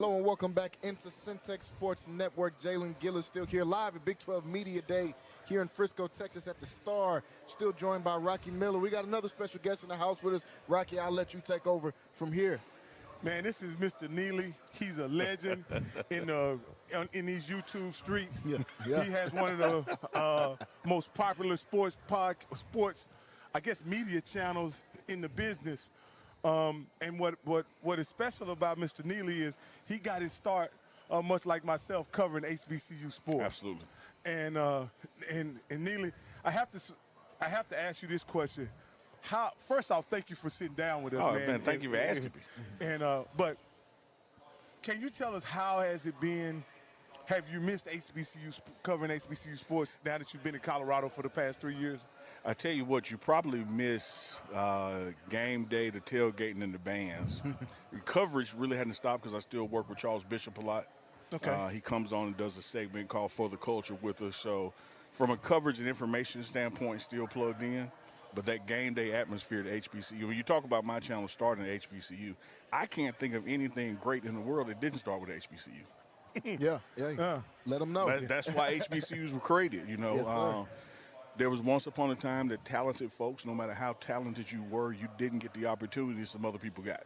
Hello and welcome back into Syntex Sports Network. Jalen, Gillis still here live at Big 12 Media Day here in Frisco, Texas at the Star. Still joined by Rocky Miller. We got another special guest in the house with us. Rocky, I'll let you take over from here. Man, this is Mr. Neely. He's a legend in these YouTube streets. Yeah. He has one of the most popular sports, I guess, media channels in the business. And what is special about Mr. Neely is he got his start, much like myself, covering HBCU sports. Absolutely. And Neely, I have to ask you this question. First off, thank you for sitting down with us, man. Thank you for asking me. But can you tell us how has it been? Have you missed covering HBCU sports now that you've been in Colorado for the past 3 years? I tell you what, you probably miss game day, the tailgating, and the bands. The coverage really hadn't stopped because I still work with Charles Bishop a lot. Okay. He comes on and does a segment called For the Culture with us. So from a coverage and information standpoint, still plugged in. But that game day atmosphere at HBCU, when you talk about my channel starting at HBCU, I can't think of anything great in the world that didn't start with HBCU. Yeah. Let them know. That's why HBCUs were created, you know. Yes, sir. There was once upon a time that talented folks, no matter how talented you were, you didn't get the opportunities some other people got.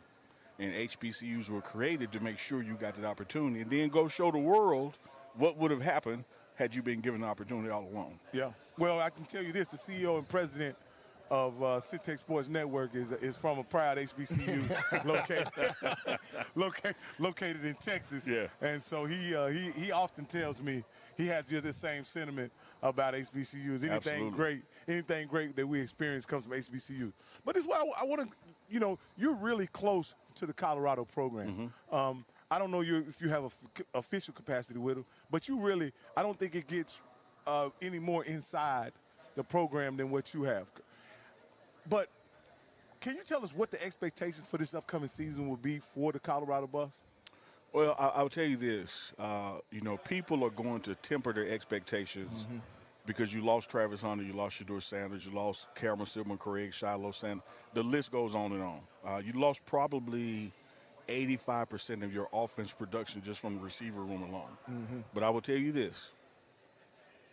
And HBCUs were created to make sure you got that opportunity and then go show the world what would have happened had you been given the opportunity all along. Yeah. Well, I can tell you this, the CEO and president of Syntex Sports Network is from a proud HBCU located in Texas. Yeah. And so he often tells me he has just the same sentiment about HBCUs. Anything great that we experience comes from HBCU. But this is why I want to, you're really close to the Colorado program. Mm-hmm. I don't know if you have an official capacity with them, but I don't think it gets any more inside the program than what you have. But can you tell us what the expectations for this upcoming season will be for the Colorado Buffs? Well, I'll tell you this. People are going to temper their expectations because you lost Travis Hunter, you lost Shedeur Sanders, you lost Cameron Silverman, Craig, Shiloh Sanders. The list goes on and on. You lost probably 85% of your offense production just from the receiver room alone. Mm-hmm. But I will tell you this.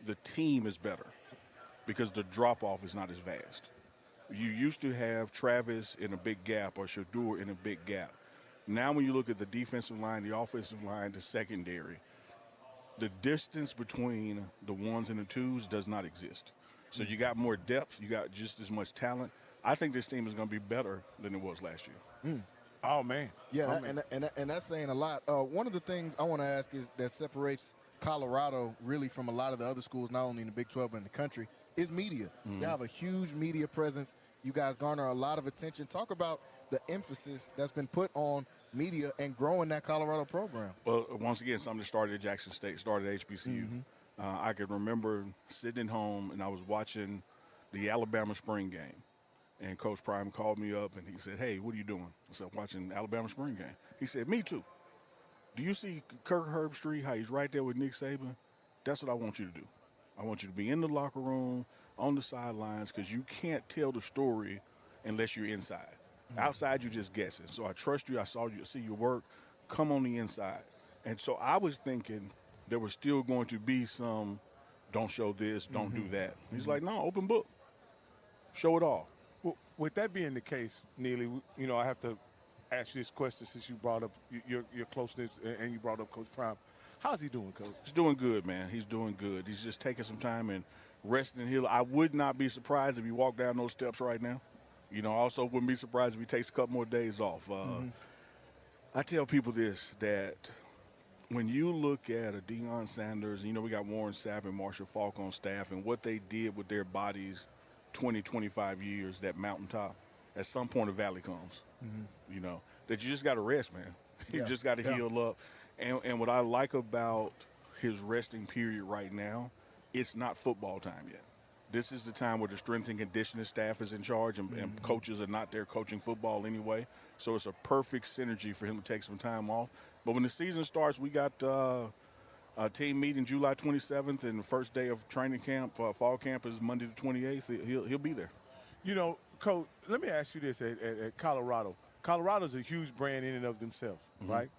The team is better because the drop-off is not as vast. You used to have Travis in a big gap or Shedeur in a big gap. Now when you look at the defensive line, the offensive line, the secondary, the distance between the ones and the twos does not exist. So you got more depth. You got just as much talent. I think this team is going to be better than it was last year. Oh, man. Yeah, and that's saying a lot. One of the things I want to ask is that separates Colorado really from a lot of the other schools, not only in the Big 12 but in the country, is media. You have a huge media presence. You guys garner a lot of attention. Talk about the emphasis that's been put on media and growing that Colorado program. Well, once again, something that started at Jackson State, started at HBCU. I can remember sitting at home and I was watching the Alabama spring game. And Coach Prime called me up and he said, "Hey, what are you doing?" I said, "Watching Alabama spring game." He said, "Me too. Do you see Kirk Herbstreit, how he's right there with Nick Saban? That's what I want you to do. I want you to be in the locker room, on the sidelines, because you can't tell the story unless you're inside. Outside, you're just guessing. So I trust you. I see your work. Come on the inside." And so I was thinking there was still going to be some, don't show this, don't do that. He's like, "No, open book. Show it all." Well, with that being the case, Neely, I have to ask you this question since you brought up your closeness and you brought up Coach Prime. How's he doing, Coach? He's doing good, man. He's doing good. He's just taking some time and resting and healing. I would not be surprised if he walked down those steps right now. I also wouldn't be surprised if he takes a couple more days off. I tell people this, that when you look at a Deion Sanders, we got Warren Sapp and Marshall Faulk on staff and what they did with their bodies 20, 25 years, that mountaintop, at some point a valley comes, that you just got to rest, man. You just got to heal up. And what I like about his resting period right now, it's not football time yet. This is the time where the strength and conditioning staff is in charge and coaches are not there coaching football anyway. So it's a perfect synergy for him to take some time off. But when the season starts, we got a team meeting July 27th and the first day of training camp, fall camp is Monday the 28th. He'll be there. Coach, let me ask you this at Colorado. Colorado's a huge brand in and of themselves, right?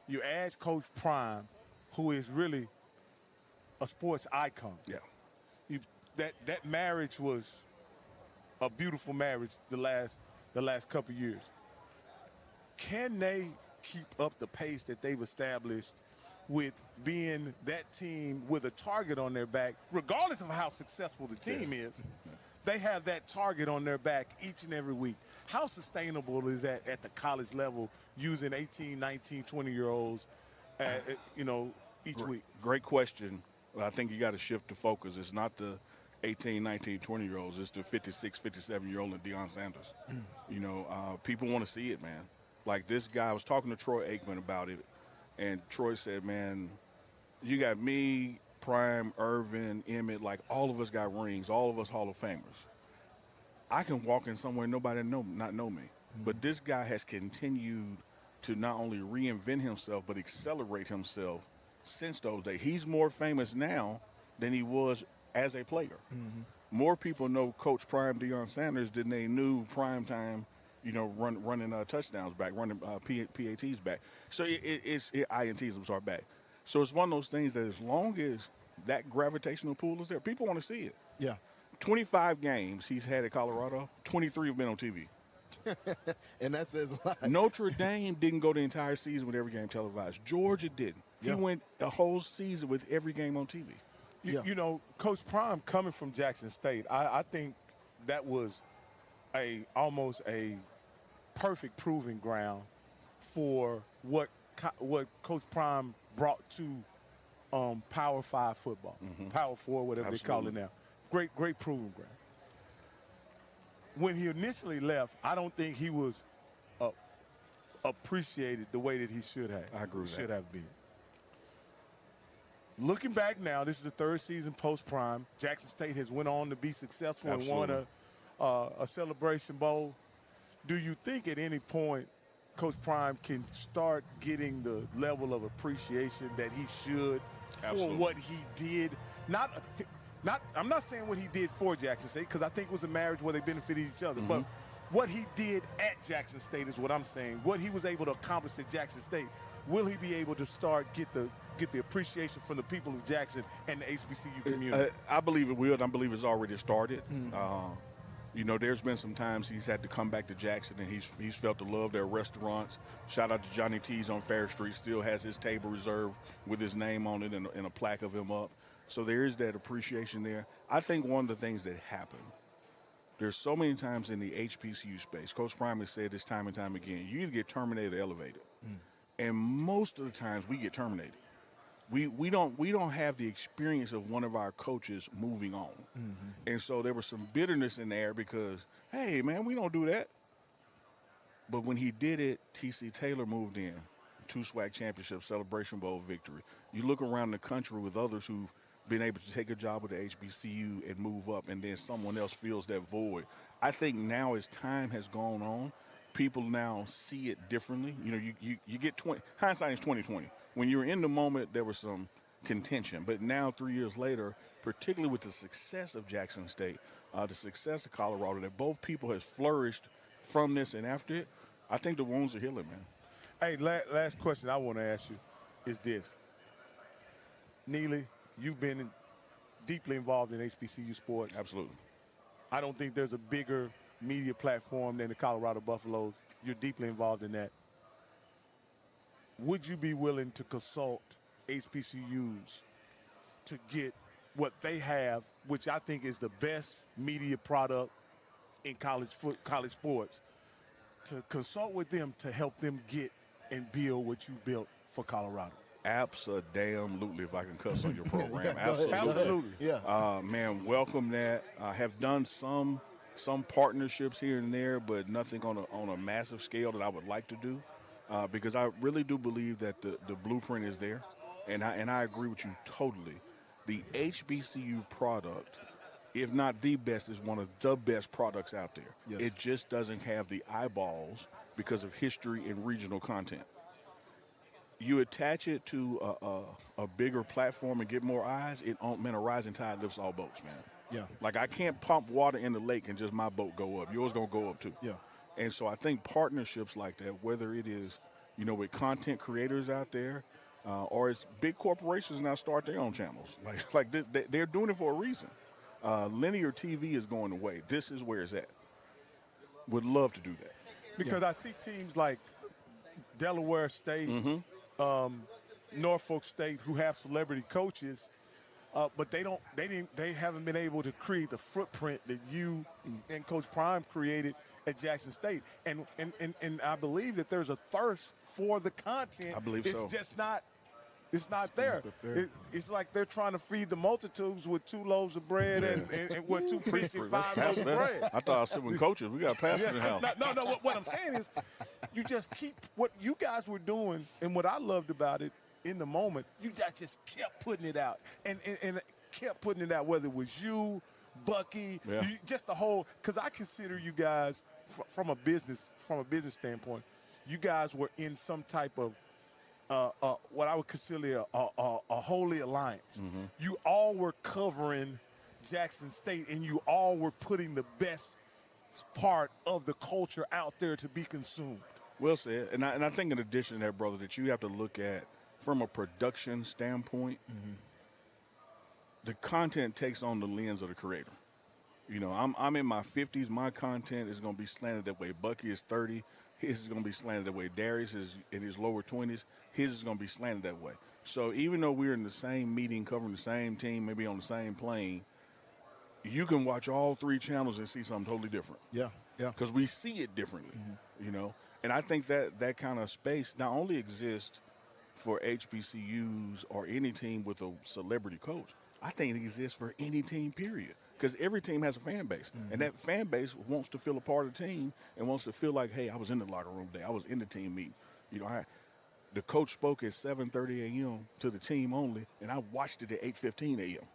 You add Coach Prime, who is really a sports icon. Yeah. That marriage was a beautiful marriage the last couple of years. Can they keep up the pace that they've established with being that team with a target on their back, regardless of how successful the team is? They have that target on their back each and every week. How sustainable is that at the college level, using 18, 19, 20-year-olds, each week? Great question. I think you got to shift the focus. It's not the 18, 19, 20-year-olds. It's the 56, 57-year-old and Deion Sanders. People want to see it, man. Like this guy, I was talking to Troy Aikman about it, and Troy said, man, you got me, Prime, Irvin, Emmett, like all of us got rings, all of us Hall of Famers. I can walk in somewhere nobody not know me. But this guy has continued to not only reinvent himself, but accelerate himself since those days. He's more famous now than he was as a player. More people know Coach Prime Deion Sanders than they knew Prime Time, running touchdowns back, running PATs back. So it's INTs, I'm sorry, back. So it's one of those things that as long as that gravitational pull is there, people want to see it. Yeah. 25 games he's had at Colorado, 23 have been on TV. And that says a lot. Notre Dame didn't go the entire season with every game televised. Georgia didn't. He went a whole season with every game on TV. Coach Prime coming from Jackson State, I think that was almost a perfect proving ground for what Coach Prime brought to Power 5 football, Power 4, whatever they call it now. Great proving ground. When he initially left, I don't think he was appreciated the way that he should have. I agree with that. Should have been. Looking back now, this is the third season post-Prime. Jackson State has went on to be successful and won a Celebration Bowl. Do you think at any point Coach Prime can start getting the level of appreciation that he should for what he did? I'm not saying what he did for Jackson State, because I think it was a marriage where they benefited each other. But what he did at Jackson State is what I'm saying. What he was able to accomplish at Jackson State, will he be able to start get the appreciation from the people of Jackson and the HBCU community? I believe it will, and I believe it's already started. There's been some times he's had to come back to Jackson, and he's felt the love their restaurants. Shout out to Johnny T's on Fair Street, still has his table reserved with his name on it and a plaque of him up. So there is that appreciation there. I think one of the things that happened, there's so many times in the HBCU space, Coach Prime has said this time and time again, you either get terminated or elevated. And most of the times we get terminated. We don't have the experience of one of our coaches moving on. And so there was some bitterness in there because, hey, man, we don't do that. But when he did it, T.C. Taylor moved in, 2 SWAC championships, Celebration Bowl victory. You look around the country with others who've been able to take a job with the HBCU and move up, and then someone else fills that void. I think now as time has gone on, people now see it differently. You get hindsight is 20/20. When you were in the moment, there was some contention. But now, 3 years later, particularly with the success of Jackson State, the success of Colorado, that both people has flourished from this and after it, I think the wounds are healing, man. Hey, last question I want to ask you is this. Neely, you've been deeply involved in HBCU sports. Absolutely. I don't think there's a bigger media platform than the Colorado Buffaloes. You're deeply involved in that. Would you be willing to consult HBCUs to get what they have, which I think is the best media product in college sports, to consult with them to help them get and build what you built for Colorado? Abso-damn-lutely, if I can cuss on your program. Absolutely. Yeah. Man, welcome that. I have done some partnerships here and there, but nothing on a massive scale that I would like to do, because I really do believe that the blueprint is there, and I agree with you totally. The HBCU product, if not the best, is one of the best products out there. Yes. It just doesn't have the eyeballs because of history and regional content. You attach it to a bigger platform and get more eyes, a rising tide lifts all boats, man. Yeah. Like, I can't pump water in the lake and just my boat go up. Yours going to go up, too. Yeah. And so I think partnerships like that, whether it is with content creators out there, or as big corporations now start their own channels. They're doing it for a reason. Linear TV is going away. This is where it's at. Would love to do that. Because I see teams like Delaware State, Norfolk State, who have celebrity coaches, but they haven't been able to create the footprint that you and Coach Prime created at Jackson State. And I believe that there's a thirst for the content. I believe so. It's just not. It's not there. It's like they're trying to feed the multitudes with 2 loaves of bread and 2 fish and 5 loaves of bread. I thought I was sitting with coaches. We got pastors in the house. No. What I'm saying is, you just keep what you guys were doing, and what I loved about it in the moment. You guys just kept putting it out, and kept putting it out. Whether it was you, Bucky, just the whole. Because I consider you guys from a business standpoint, you guys were in some type of what I would consider a holy alliance. You all were covering Jackson State, and you all were putting the best part of the culture out there to be consumed. Well said. And I think in addition to that, brother, that you have to look at from a production standpoint, the content takes on the lens of the creator. I'm in my 50s. My content is going to be slanted that way. Bucky is 30. His is going to be slanted that way. Darius is in his lower 20s. His is going to be slanted that way. So even though we're in the same meeting, covering the same team, maybe on the same plane, you can watch all 3 channels and see something totally different. Yeah. Because we see it differently, And I think that kind of space not only exists for HBCUs or any team with a celebrity coach, I think it exists for any team, period. Because every team has a fan base, and that fan base wants to feel a part of the team and wants to feel like, hey, I was in the locker room today. I was in the team meeting. The coach spoke at 7:30 a.m. to the team only, and I watched it at 8:15 a.m.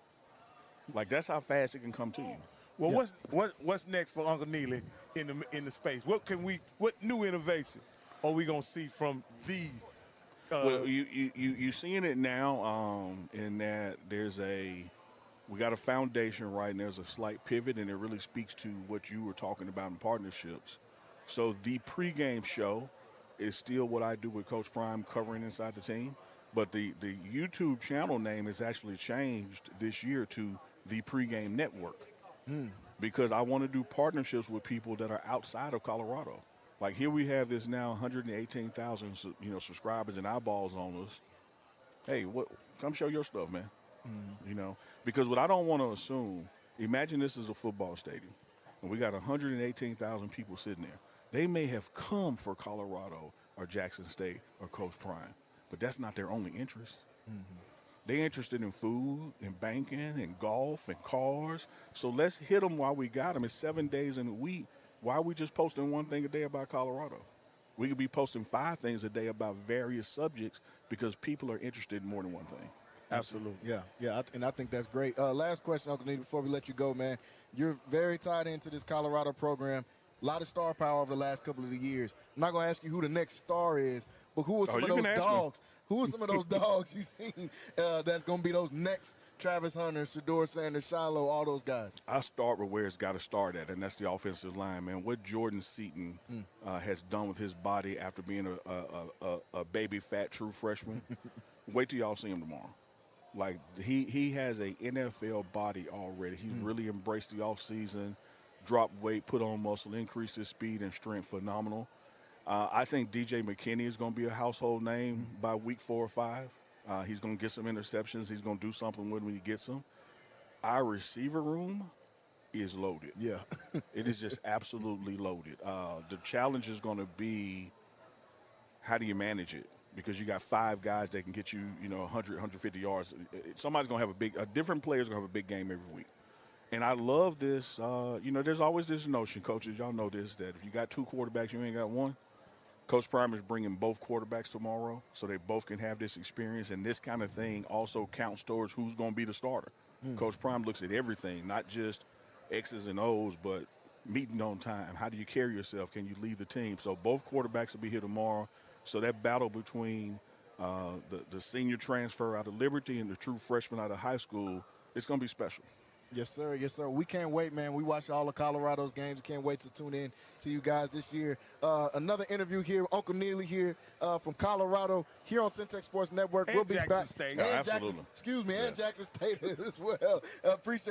Like, that's how fast it can come to you. Well, what's next for Uncle Neely in the space? What new innovation are we gonna see from the? Well, you seeing it now in that we got a foundation, right, and there's a slight pivot, and it really speaks to what you were talking about in partnerships. So the pregame show is still what I do with Coach Prime covering inside the team, but the YouTube channel name has actually changed this year to the Pregame Network because I want to do partnerships with people that are outside of Colorado. Like, here we have this now 118,000 subscribers and eyeballs on us. Hey, come show your stuff, man. Because what I don't want to assume, imagine this is a football stadium, and we got 118,000 people sitting there. They may have come for Colorado or Jackson State or Coach Prime, but that's not their only interest. They're interested in food and banking and golf and cars. So let's hit them while we got them. It's 7 days in a week. Why are we just posting one thing a day about Colorado? We could be posting 5 things a day about various subjects because people are interested in more than one thing. Absolutely. Yeah, and I think that's great. Last question, Uncle Neely, before we let you go, man. You're very tied into this Colorado program. A lot of star power over the last couple of years. I'm not going to ask you who the next star is, but who are some of those dogs? Who are some of those dogs you've seen that's going to be those next Travis Hunter, Shedeur Sanders, Shiloh, all those guys? I start with where it's got to start at, and that's the offensive line, man. What Jordan Seaton has done with his body after being a baby fat true freshman, wait till y'all see him tomorrow. Like, he has a NFL body already. He's really embraced the offseason, dropped weight, put on muscle, increased his speed and strength, phenomenal. I think DJ McKinney is going to be a household name by week 4 or 5. He's going to get some interceptions. He's going to do something with when he gets them. Our receiver room is loaded. Yeah. It is just absolutely loaded. The challenge is going to be, how do you manage it? Because you got 5 guys that can get you, 100, 150 yards. Somebody's going to have a different player's going to have a big game every week. And I love this. There's always this notion, coaches, y'all know this, that if you got 2 quarterbacks, you ain't got one. Coach Prime is bringing both quarterbacks tomorrow so they both can have this experience. And this kind of thing also counts towards who's going to be the starter. Coach Prime looks at everything, not just X's and O's, but meeting on time. How do you carry yourself? Can you lead the team? So both quarterbacks will be here tomorrow. So that battle between the senior transfer out of Liberty and the true freshman out of high school, it's going to be special. Yes, sir. Yes, sir. We can't wait, man. We watch all of Colorado's games. Can't wait to tune in to you guys this year. Another interview here. Uncle Neely here from Colorado here on Syntex Sports Network. And we'll be Jackson back. State. And Absolutely. Jackson, excuse me, and Jackson State as well. Appreciate